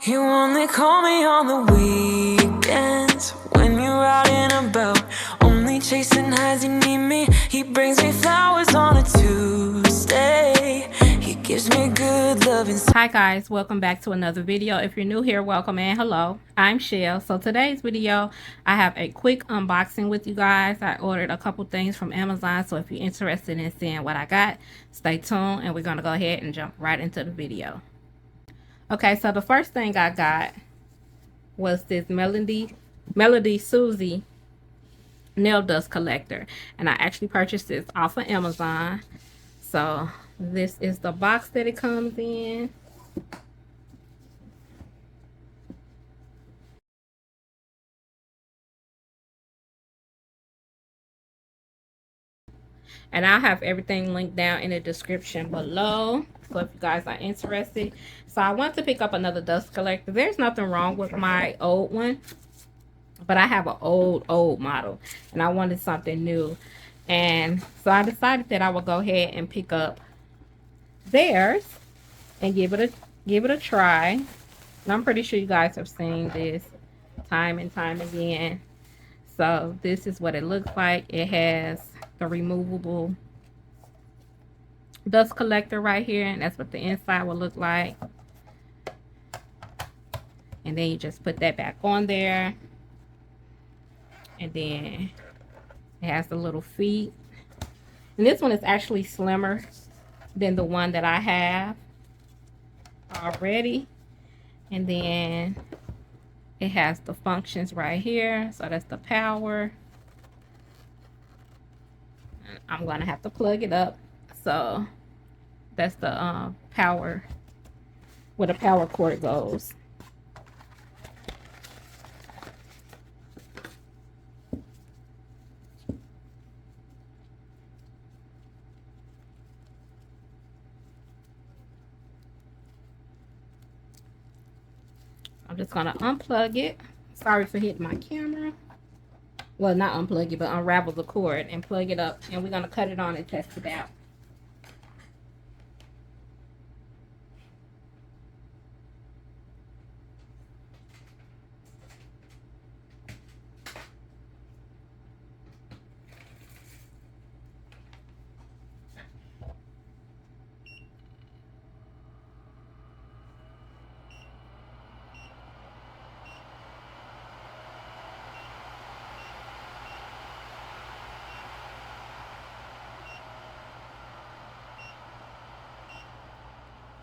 You only call me on the weekends when you're out and about, only chasing highs. You need me. He brings me flowers on a Tuesday. He gives me good loving. Hi guys, welcome back to another video. If you're new here, welcome and hello. I'm Shell. So today's video, I have a quick unboxing with you guys. I ordered a couple things from Amazon, so if you're interested in seeing what I got, stay tuned and we're gonna go ahead and jump right into the video. Okay, so the first thing I got was this Melody Susie nail dust collector, and I actually purchased this off of Amazon. So this is the box that it comes in. And I'll have everything linked down in the description below, so if you guys are interested. So I want to pick up another dust collector. There's nothing wrong with my old one, but I have an old model and I wanted something new. And so I decided that I would go ahead and pick up theirs and give it a try. And I'm pretty sure you guys have seen this time and time again. So this is what it looks like. It has the removable dust collector right here, and that's what the inside will look like. And then you just put that back on there, and then it has the little feet. And this one is actually slimmer than the one that I have already. And then it has the functions right here. So that's the power. I'm gonna have to plug it up. So that's the power, where the power cord goes. I'm just gonna unplug it. Sorry for hitting my camera. Well, not unplug it, but unravel the cord and plug it up, and we're gonna cut it on and test it out.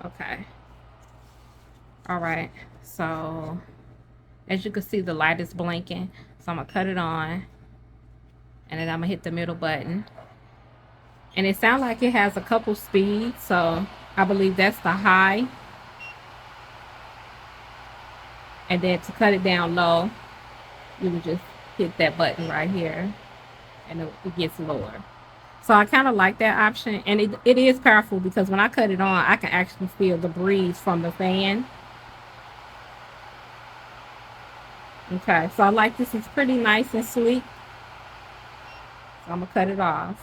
Okay. All right. So as you can see, the light is blinking. So I'm gonna cut it on, and then I'm gonna hit the middle button. And it sounds like it has a couple speeds, so I believe that's the high. And then to cut it down low, you would just hit that button right here, and it gets lower. So I kind of like that option, and it is powerful because when I cut it on, I can actually feel the breeze from the fan. Okay, so I like this. It's pretty nice and sweet. So I'm gonna cut it off.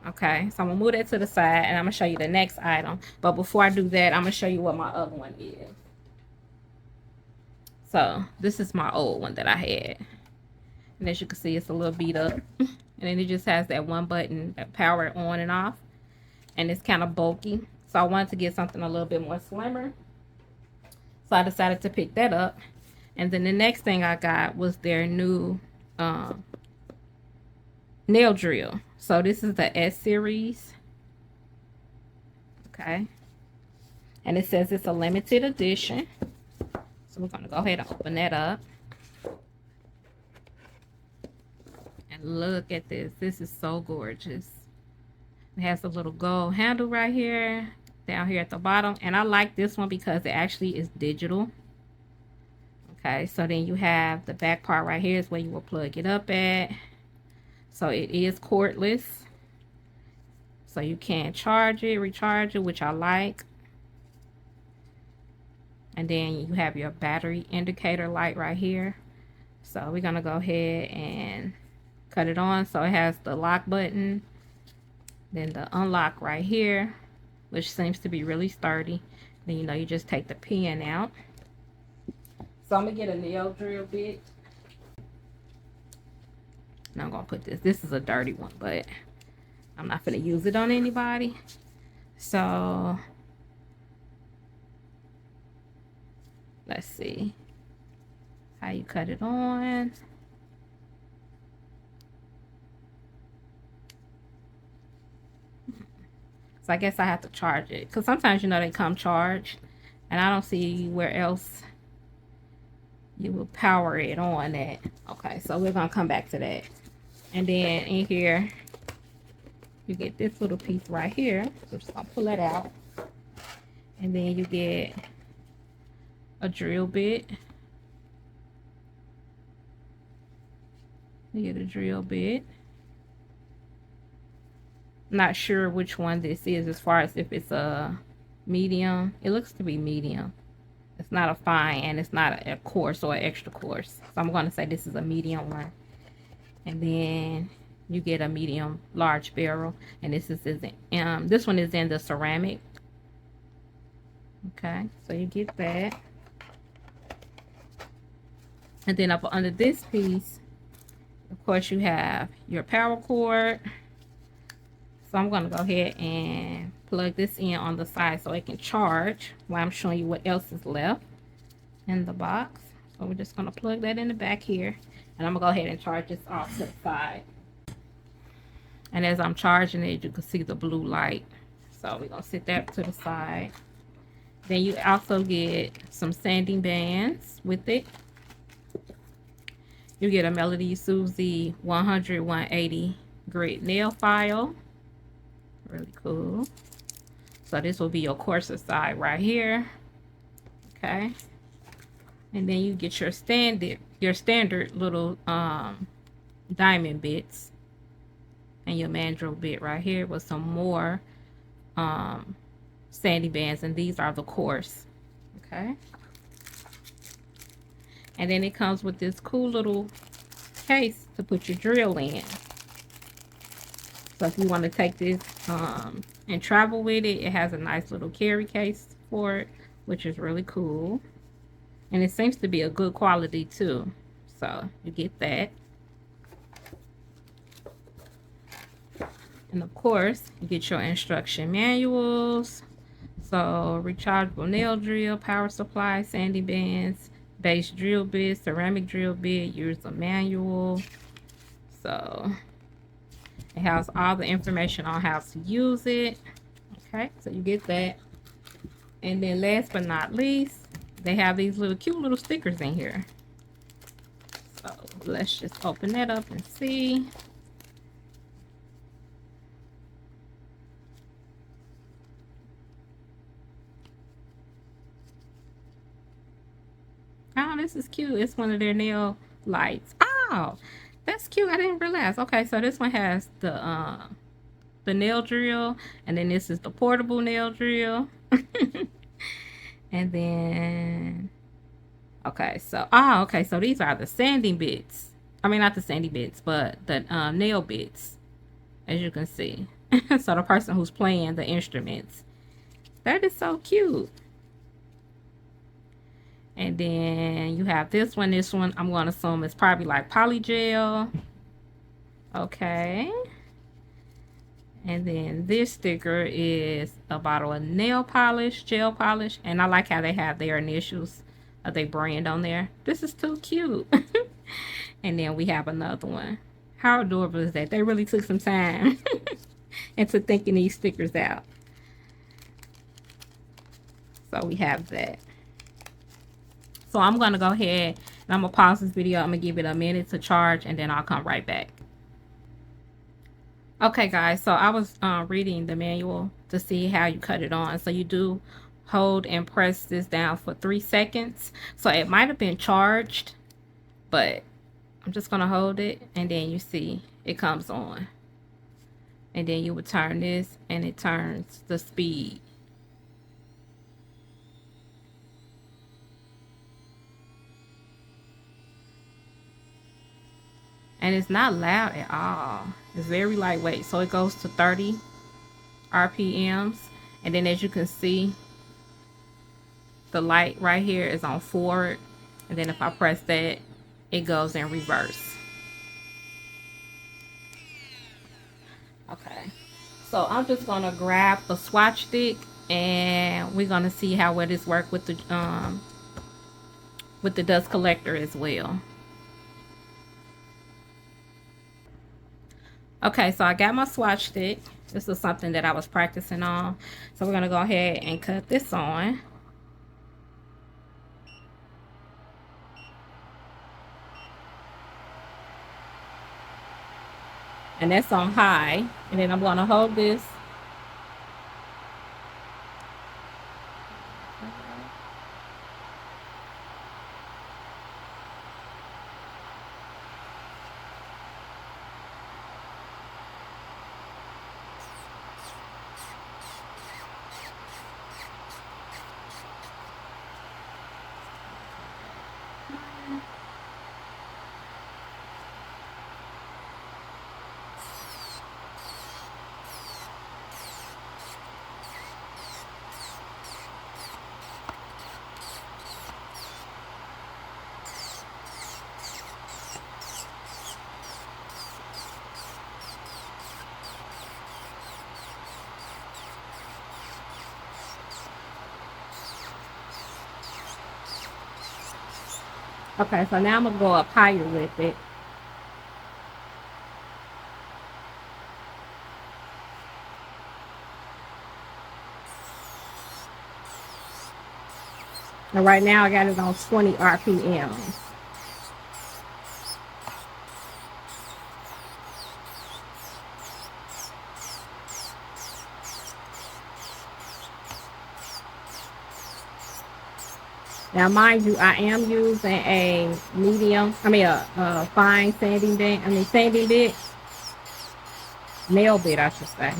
Okay, so I'm gonna move that to the side, and I'm gonna show you the next item. But before I do that, I'm gonna show you what my other one is. So this is my old one that I had, and as you can see, it's a little beat up. And then it just has that one button that power on and off, and it's kind of bulky. So I wanted to get something a little bit more slimmer, so I decided to pick that up. And then the next thing I got was their new nail drill. So this is the S series. Okay, and it says it's a limited edition, so we're gonna go ahead and open that up. Look at this. This is so gorgeous. It has a little gold handle right here, down here at the bottom, and I like this one because it actually is digital. Okay, so then you have the back part right here is where you will plug it up at. So it is cordless, so you can charge it, recharge it, which I like. And then you have your battery indicator light right here. So we're gonna go ahead and cut it on. So it has the lock button, then the unlock right here, which seems to be really sturdy. Then, you know, you just take the pin out. So I'm gonna get a nail drill bit. Now I'm gonna put this. This is a dirty one, but I'm not gonna use it on anybody. So let's see how you cut it on. So I guess I have to charge it, because sometimes, you know, they come charged, and I don't see where else you will power it on at. Okay, so we're gonna come back to that. And then in here you get this little piece right here. So just gonna pull it out, and then you get a drill bit. You get a drill bit. Not sure which one this is, as far as if it's a medium. It looks to be medium. It's not a fine, and it's not a coarse or an extra coarse. So I'm going to say this is a medium one. And then you get a medium large barrel, and this one is in the ceramic. Okay, so you get that. And then up under this piece, of course, you have your power cord. So I'm going to go ahead and plug this in on the side so it can charge while I'm showing you what else is left in the box. So we're just going to plug that in the back here, and I'm going to go ahead and charge this off to the side. And as I'm charging it, you can see the blue light. So we're going to set that to the side. Then you also get some sanding bands with it. You get a Melody Susie 100/180 grit nail file. Really cool. So this will be your coarser side right here. Okay. And then you get your standard little diamond bits, and your mandrel bit right here with some more sanding bands, and these are the coarse. Okay. And then it comes with this cool little case to put your drill in. So if you want to take this and travel with it, it has a nice little carry case for it, which is really cool. And it seems to be a good quality too. So you get that. And of course, you get your instruction manuals. So rechargeable nail drill, power supply, sanding bands, base drill bit, ceramic drill bit, user manual. So it has all the information on how to use it. Okay, so you get that. And then last but not least, they have these little cute little stickers in here. So let's just open that up and see. Oh, this is cute. It's one of their nail lights. Oh, that's cute. I didn't realize. Okay, so this one has the nail drill, and then this is the portable nail drill. And then okay, so okay, so these are the sanding bits. I mean, not the sanding bits, but the nail bits, as you can see. So the person who's playing the instruments. That is so cute. And then you have this one. This one, I'm going to assume it's probably like polygel. Okay. And then this sticker is a bottle of nail polish, gel polish. And I like how they have their initials of their brand on there. This is too cute. And then we have another one. How adorable is that? They really took some time into thinking these stickers out. So we have that. So I'm going to go ahead and I'm going to pause this video. I'm going to give it a minute to charge, and then I'll come right back. Okay, guys, so I was reading the manual to see how you cut it on. So you do hold and press this down for 3 seconds. So it might have been charged, but I'm just going to hold it, and then you see it comes on. And then you would turn this, and it turns the speed. And it's not loud at all. It's very lightweight. So it goes to 30 RPMs. And then as you can see, the light right here is on forward, and then if I press that, it goes in reverse. Okay, so I'm just gonna grab a swatch stick, and we're gonna see how well this works with the dust collector as well. Okay, so I got my swatch stick. This is something that I was practicing on, so we're gonna go ahead and cut this on. And that's on high, and then I'm gonna hold this. Okay, so now I'm gonna go up higher with it. And right now I got it on 20 RPM. Now, mind you, I am using a fine sanding bit, nail bit, I should say.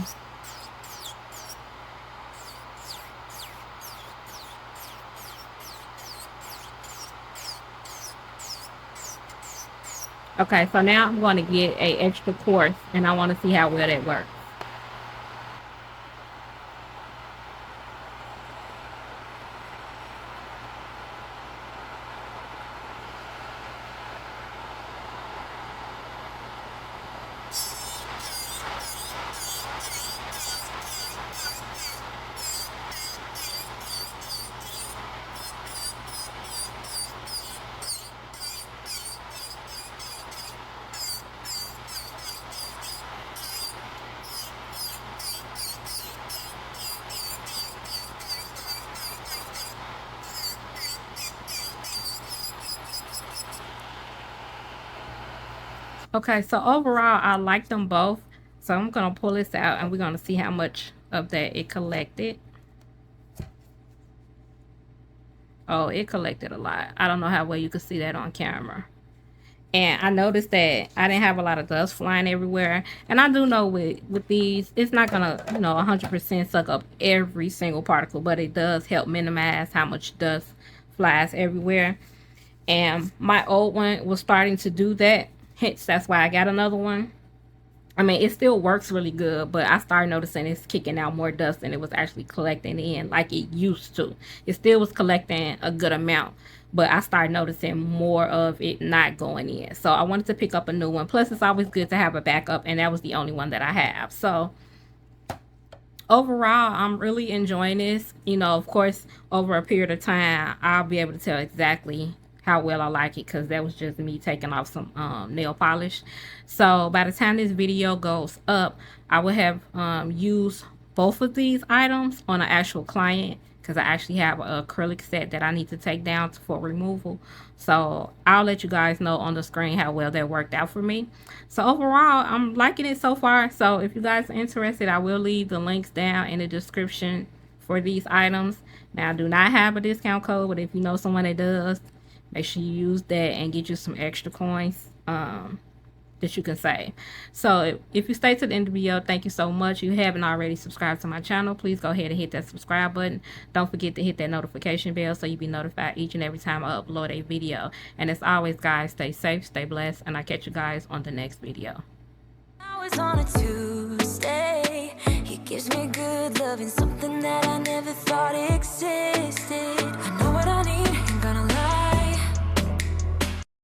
Okay, so now I'm going to get a extra coarse, and I want to see how well that works. Okay, so overall, I like them both. So I'm going to pull this out, and we're going to see how much of that it collected. Oh, it collected a lot. I don't know how well you could see that on camera. And I noticed that I didn't have a lot of dust flying everywhere. And I do know with these, it's not going to, 100% suck up every single particle, but it does help minimize how much dust flies everywhere. And my old one was starting to do that. Hence, that's why I got another one. I mean, it still works really good, but I started noticing it's kicking out more dust than it was actually collecting in like it used to. It still was collecting a good amount, but I started noticing more of it not going in. So I wanted to pick up a new one. Plus, it's always good to have a backup, and that was the only one that I have. So overall, I'm really enjoying this. Of course, over a period of time, I'll be able to tell exactly how well I like it, because that was just me taking off some nail polish. So by the time this video goes up, I will have used both of these items on an actual client, because I actually have an acrylic set that I need to take down for removal. So I'll let you guys know on the screen how well that worked out for me. So overall, I'm liking it so far. So if you guys are interested, I will leave the links down in the description for these items. Now, I do not have a discount code, but if you know someone that does, make sure you use that and get you some extra coins that you can save. So if you stay to the end of the video, thank you so much. If you haven't already subscribed to my channel, please go ahead and hit that subscribe button. Don't forget to hit that notification bell so you'll be notified each and every time I upload a video. And as always, guys, stay safe, stay blessed, and I'll catch you guys on the next video. I was on a Tuesday. He gives me good loving, something that I never thought existed.